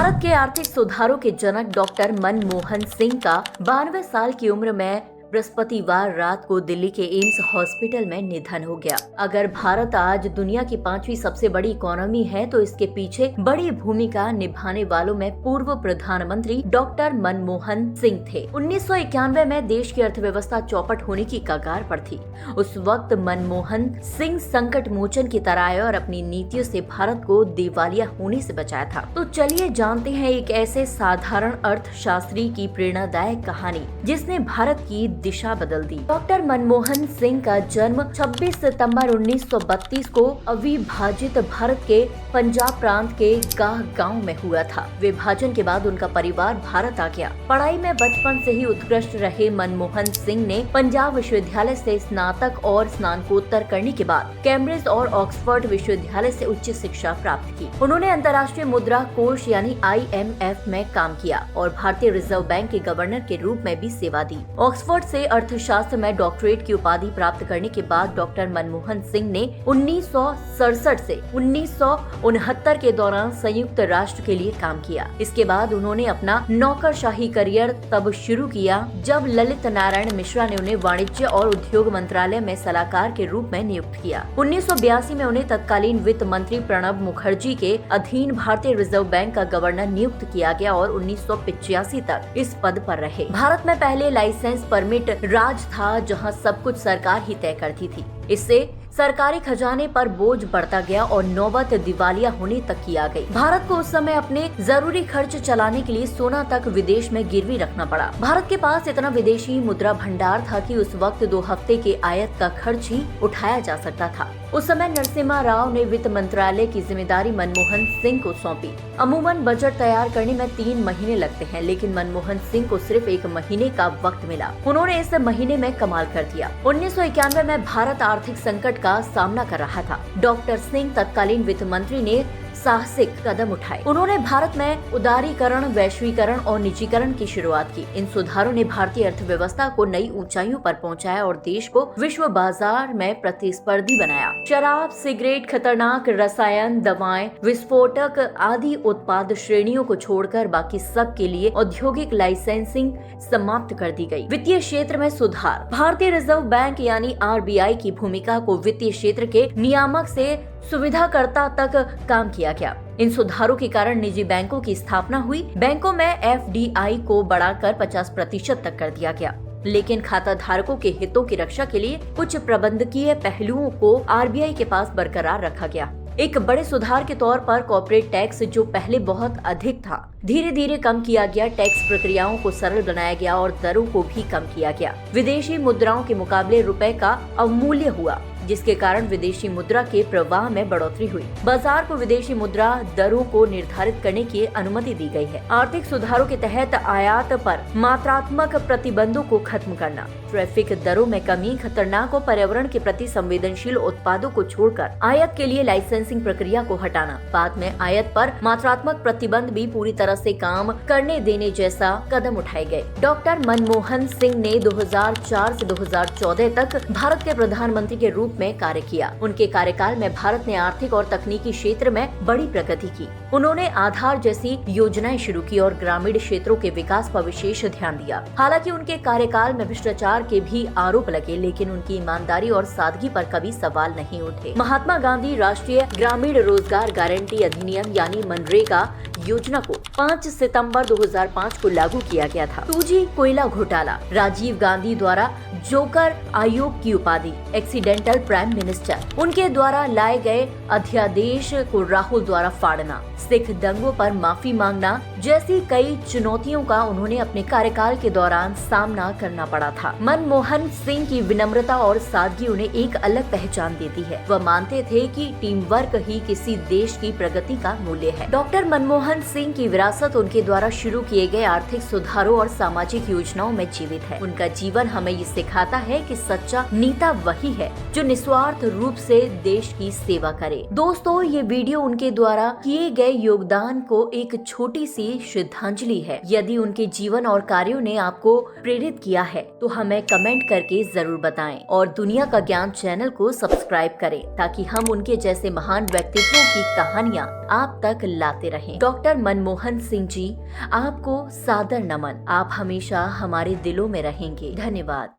भारत के आर्थिक सुधारों के जनक डॉक्टर मनमोहन सिंह का 92 साल की उम्र में बृहस्पतिवार रात को दिल्ली के एम्स हॉस्पिटल में निधन हो गया। अगर भारत आज दुनिया की 5वीं सबसे बड़ी इकोनॉमी है तो इसके पीछे बड़ी भूमिका निभाने वालों में पूर्व प्रधानमंत्री डॉक्टर मनमोहन सिंह थे। 1991 में देश की अर्थव्यवस्था चौपट होने की कगार पर थी। उस वक्त मनमोहन सिंह संकट मोचन की तरह आए और अपनी नीतियों से भारत को दिवालिया होने से बचाया था। तो चलिए जानते हैं एक ऐसे साधारण अर्थशास्त्री की प्रेरणादायक कहानी जिसने भारत की दिशा बदल दी। डॉक्टर मनमोहन सिंह का जन्म 26 सितंबर 1932 को अविभाजित भारत के पंजाब प्रांत के गाह गांव में हुआ था। विभाजन के बाद उनका परिवार भारत आ गया। पढ़ाई में बचपन से ही उत्कृष्ट रहे मनमोहन सिंह ने पंजाब विश्वविद्यालय से स्नातक और स्नातकोत्तर करने के बाद कैम्ब्रिज और ऑक्सफोर्ड विश्वविद्यालय से उच्च शिक्षा प्राप्त की। उन्होंने अंतर्राष्ट्रीय मुद्रा कोष यानी IMF में काम किया और भारतीय रिजर्व बैंक के गवर्नर के रूप में भी सेवा दी। ऑक्सफोर्ड से अर्थशास्त्र में डॉक्टरेट की उपाधि प्राप्त करने के बाद डॉक्टर मनमोहन सिंह ने 1967 से 1969 के दौरान संयुक्त राष्ट्र के लिए काम किया। इसके बाद उन्होंने अपना नौकरशाही करियर तब शुरू किया जब ललित नारायण मिश्रा ने उन्हें वाणिज्य और उद्योग मंत्रालय में सलाहकार के रूप में नियुक्त किया। 1982 में उन्हें तत्कालीन वित्त मंत्री प्रणब मुखर्जी के अधीन भारतीय रिजर्व बैंक का गवर्नर नियुक्त किया गया और 1985 तक इस पद पर रहे। भारत में पहले लाइसेंस परमिट राज था जहां सब कुछ सरकार ही तय करती थी। इससे सरकारी खजाने पर बोझ बढ़ता गया और नौबत दिवालिया होने तक की आ गई। भारत को उस समय अपने जरूरी खर्च चलाने के लिए सोना तक विदेश में गिरवी रखना पड़ा। भारत के पास इतना विदेशी मुद्रा भंडार था कि उस वक्त 2 हफ्ते के आयात का खर्च ही उठाया जा सकता था। उस समय नरसिम्हा राव ने वित्त मंत्रालय की जिम्मेदारी मनमोहन सिंह को सौंपी। अमूमन बजट तैयार करने में 3 महीने लगते हैं, लेकिन मनमोहन सिंह को सिर्फ 1 महीने का वक्त मिला। उन्होंने इस महीने में कमाल कर दिया। 1991 में भारत आर्थिक संकट का सामना कर रहा था। डॉक्टर सिंह तत्कालीन वित्त मंत्री ने साहसिक कदम उठाए। उन्होंने भारत में उदारीकरण, वैश्वीकरण और निजीकरण की शुरुआत की। इन सुधारों ने भारतीय अर्थव्यवस्था को नई ऊंचाइयों पर पहुंचाया और देश को विश्व बाजार में प्रतिस्पर्धी बनाया। शराब, सिगरेट, खतरनाक रसायन, दवाएं, विस्फोटक आदि उत्पाद श्रेणियों को छोड़कर बाकी सब के लिए औद्योगिक लाइसेंसिंग समाप्त कर दी गई। वित्तीय क्षेत्र में सुधार। भारतीय रिजर्व बैंक यानी RBI की भूमिका को वित्तीय क्षेत्र के नियामक से सुविधाकर्ता तक काम किया गया। इन सुधारों के कारण निजी बैंकों की स्थापना हुई। बैंकों में FDI को बढ़ाकर 50% तक कर दिया गया, लेकिन खाता धारकों के हितों की रक्षा के लिए कुछ प्रबंधकीय पहलुओं को RBI के पास बरकरार रखा गया। एक बड़े सुधार के तौर पर कॉर्पोरेट टैक्स, जो पहले बहुत अधिक था, धीरे धीरे कम किया गया। टैक्स प्रक्रियाओं को सरल बनाया गया और दरों को भी कम किया गया। विदेशी मुद्राओं के मुकाबले रुपए का अवमूल्य हुआ, जिसके कारण विदेशी मुद्रा के प्रवाह में बढ़ोतरी हुई। बाजार को विदेशी मुद्रा दरों को निर्धारित करने की अनुमति दी गई है। आर्थिक सुधारों के तहत आयात पर मात्रात्मक प्रतिबंधों को खत्म करना, ट्रैफिक दरों में कमी, खतरनाक और पर्यावरण के प्रति संवेदनशील उत्पादों को छोड़कर आयात के लिए लाइसेंसिंग प्रक्रिया को हटाना, बाद में आयात पर मात्रात्मक प्रतिबंध भी पूरी तरह से काम करने देने जैसा कदम उठाए गए। डॉक्टर मनमोहन सिंह ने 2004 से 2014 तक भारत के प्रधानमंत्री के रूप में कार्य किया। उनके कार्यकाल में भारत ने आर्थिक और तकनीकी क्षेत्र में बड़ी प्रगति की। उन्होंने आधार जैसी योजनाएं शुरू की और ग्रामीण क्षेत्रों के विकास पर विशेष ध्यान दिया। हालांकि उनके कार्यकाल में भ्रष्टाचार के भी आरोप लगे, लेकिन उनकी ईमानदारी और सादगी पर कभी सवाल नहीं उठे। महात्मा गांधी राष्ट्रीय ग्रामीण रोजगार गारंटी अधिनियम यानी मनरेगा योजना को 5 सितंबर 2005 को लागू किया गया था। 2G कोयला घोटाला, राजीव गांधी द्वारा जोकर आयोग की उपाधि, एक्सीडेंटल प्राइम मिनिस्टर, उनके द्वारा लाए गए अध्यादेश को राहुल द्वारा फाड़ना, सिख दंगों पर माफी मांगना जैसी कई चुनौतियों का उन्होंने अपने कार्यकाल के दौरान सामना करना पड़ा था। मनमोहन सिंह की विनम्रता और सादगी उन्हें एक अलग पहचान देती है। वह मानते थे कि टीम वर्क ही किसी देश की प्रगति का मूल्य है। डॉक्टर मनमोहन सिंह की विरासत उनके द्वारा शुरू किए गए आर्थिक सुधारों और सामाजिक योजनाओं में जीवित है। उनका जीवन हमें ये सिखाता है कि सच्चा नेता वही है जो निस्वार्थ रूप से देश की सेवा करे। दोस्तों, ये वीडियो उनके द्वारा किए गए योगदान को एक छोटी सी श्रद्धांजलि है। यदि उनके जीवन और कार्यों ने आपको प्रेरित किया है तो हमें कमेंट करके जरूर बताएं और दुनिया का ज्ञान चैनल को सब्सक्राइब करें ताकि हम उनके जैसे महान व्यक्तित्वों की कहानियाँ आप तक लाते रहें। डॉक्टर डॉक्टर मनमोहन सिंह जी, आपको सादर नमन। आप हमेशा हमारे दिलों में रहेंगे। धन्यवाद।